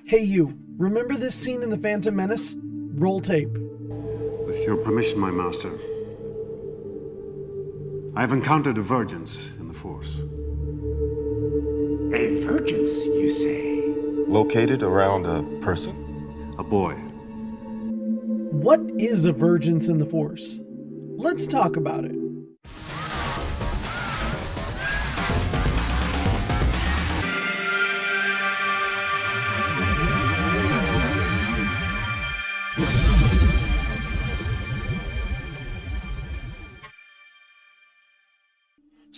Hey you, remember this scene in The Phantom Menace? Roll tape. With your permission, my master, I have encountered a vergence in the Force. A vergence, you say? Located around a person? A boy. What is a vergence in the Force? Let's talk about it.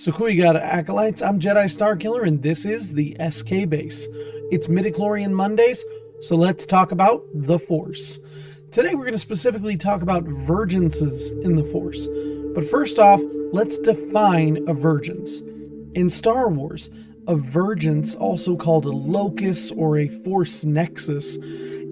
So cool, you got Acolytes, I'm Jedi Starkiller, and this is the SK Base. It's Midichlorian Mondays, so let's talk about the Force. Today we're going to specifically talk about vergences in the Force. But first off, let's define a vergence. In Star Wars, a vergence, also called a locus or a force nexus,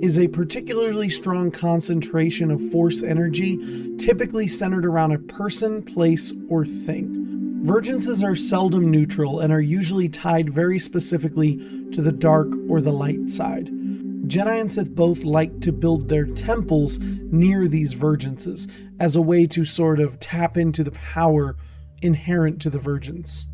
is a particularly strong concentration of force energy, typically centered around a person, place, or thing. Vergences are seldom neutral and are usually tied very specifically to the dark or the light side. Jedi and Sith both like to build their temples near these vergences as a way to sort of tap into the power inherent to the vergence.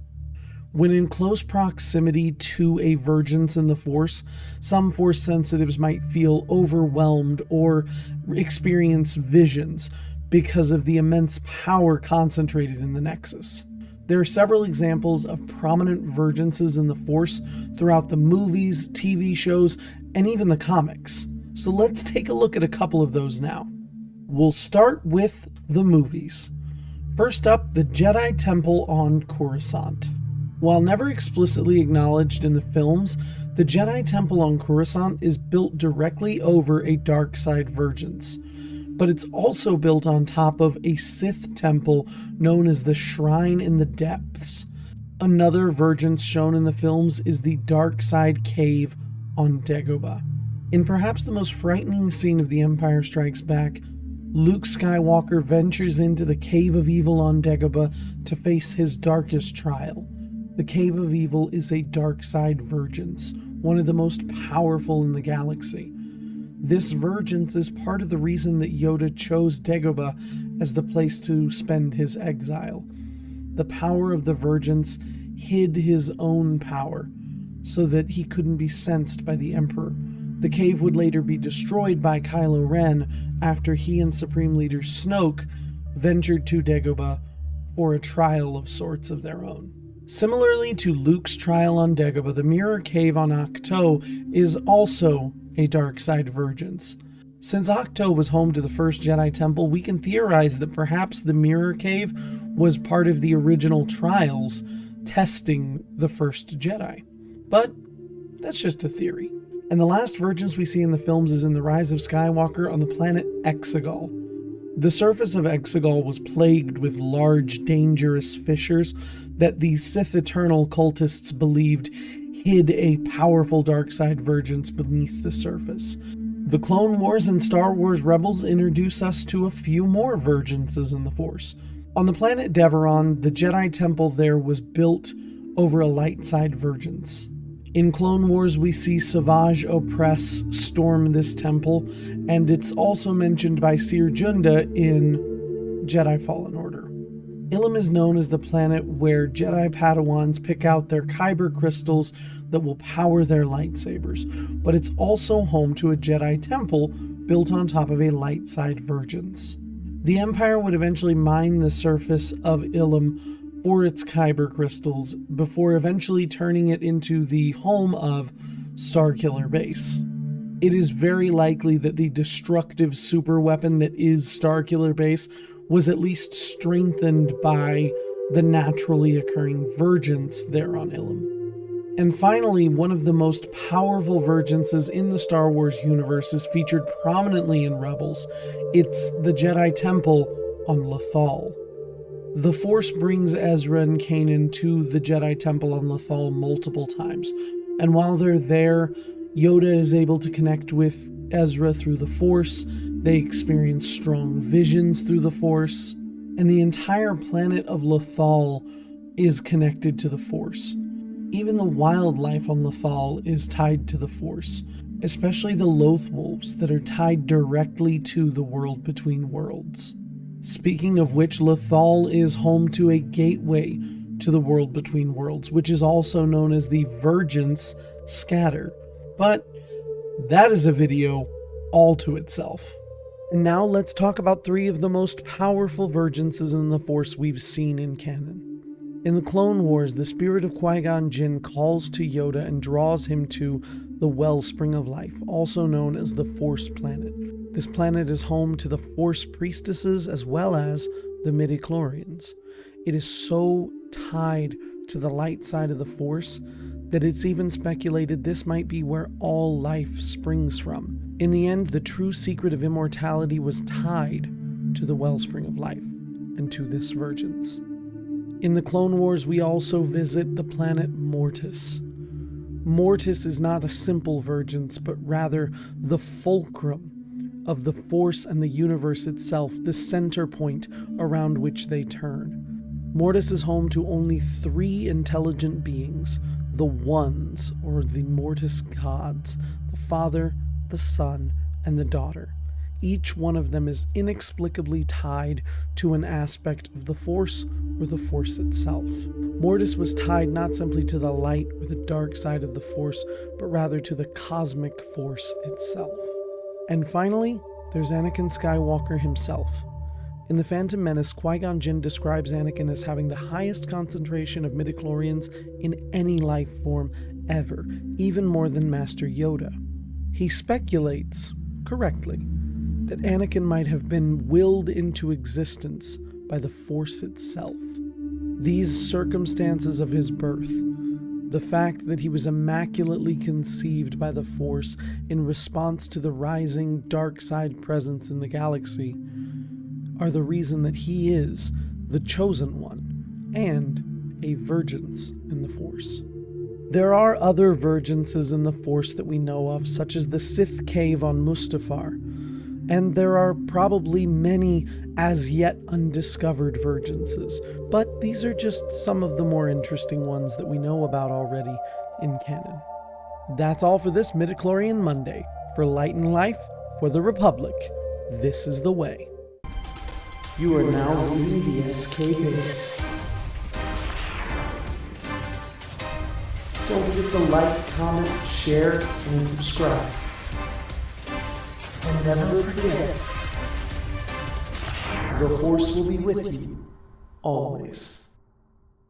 When in close proximity to a vergence in the Force, some Force sensitives might feel overwhelmed or experience visions because of the immense power concentrated in the Nexus. There are several examples of prominent vergences in the Force throughout the movies, TV shows, and even the comics. So let's take a look at a couple of those now. We'll start with the movies. First up, the Jedi Temple on Coruscant. While never explicitly acknowledged in the films, the Jedi Temple on Coruscant is built directly over a dark side vergence. But it's also built on top of a Sith temple known as the Shrine in the Depths. Another vergence shown in the films is the Dark Side Cave on Dagobah. In perhaps the most frightening scene of The Empire Strikes Back, Luke Skywalker ventures into the Cave of Evil on Dagobah to face his darkest trial. The Cave of Evil is a dark side vergence, one of the most powerful in the galaxy. This vergence is part of the reason that Yoda chose Dagobah as the place to spend his exile. The power of the vergence hid his own power, so that he couldn't be sensed by the Emperor. The cave would later be destroyed by Kylo Ren after he and Supreme Leader Snoke ventured to Dagobah for a trial of sorts of their own. Similarly to Luke's trial on Dagobah, the Mirror Cave on Ahch-To is also a dark side vergence. Since Ahch-To was home to the first Jedi Temple, we can theorize that perhaps the Mirror Cave was part of the original trials testing the first Jedi. But that's just a theory. And the last vergence we see in the films is in The Rise of Skywalker on the planet Exegol. The surface of Exegol was plagued with large, dangerous fissures that the Sith Eternal cultists believed hid a powerful dark side vergence beneath the surface. The Clone Wars and Star Wars Rebels introduce us to a few more vergences in the Force. On the planet Deveron, the Jedi Temple there was built over a light side vergence. In Clone Wars, we see Savage Opress storm this temple, and it's also mentioned by Seer Junda in Jedi Fallen Order. Ilum is known as the planet where Jedi Padawans pick out their Kyber crystals that will power their lightsabers, but it's also home to a Jedi temple built on top of a light side vergence. The Empire would eventually mine the surface of Ilum for its Kyber crystals before eventually turning it into the home of Starkiller Base. It is very likely that the destructive superweapon that is Starkiller Base was at least strengthened by the naturally occurring vergence there on Ilum. And finally, one of the most powerful vergences in the Star Wars universe is featured prominently in Rebels. It's the Jedi Temple on Lothal. The Force brings Ezra and Kanan to the Jedi Temple on Lothal multiple times, and while they're there, Yoda is able to connect with Ezra through the Force, they experience strong visions through the Force, and the entire planet of Lothal is connected to the Force. Even the wildlife on Lothal is tied to the Force. especially the Loth Wolves that are tied directly to the world between worlds. Speaking of which, Lothal is home to a gateway to the world between worlds, which is also known as the Vergence scatter. But that is a video all to itself. And now let's talk about 3 of the most powerful Vergences in the Force we've seen in canon. In the Clone Wars, the spirit of Qui-Gon Jinn calls to Yoda and draws him to the Wellspring of Life, also known as the Force Planet. This planet is home to the Force Priestesses as well as the Midichlorians. It is so tied to the light side of the Force that it's even speculated this might be where all life springs from. In the end, the true secret of immortality was tied to the Wellspring of Life and to this Vergence. In the Clone Wars, we also visit the planet Mortis. Mortis is not a simple Vergence, but rather the fulcrum of the Force and the universe itself, the center point around which they turn. Mortis is home to only 3 intelligent beings, the Ones, or the Mortis gods, the Father, the Son, and the Daughter. Each one of them is inexplicably tied to an aspect of the Force or the Force itself. Mortis was tied not simply to the light or the dark side of the Force, but rather to the cosmic Force itself. And finally, there's Anakin Skywalker himself. In The Phantom Menace, Qui-Gon Jinn describes Anakin as having the highest concentration of midichlorians in any life form ever, even more than Master Yoda. He speculates, correctly, that Anakin might have been willed into existence by the Force itself. These circumstances of his birth, the fact that he was immaculately conceived by the Force in response to the rising dark side presence in the galaxy, are the reason that he is the chosen one and a Vergence in the Force. There are other Vergences in the Force that we know of, such as the Sith Cave on Mustafar, and there are probably many as yet undiscovered Vergences, but these are just some of the more interesting ones that we know about already in canon. That's all for this Midichlorian Monday. For Light and Life, for the Republic, this is the way. You are now leaving the SK base. Don't forget to like, comment, share, and subscribe. And never forget, the Force will be with you, always.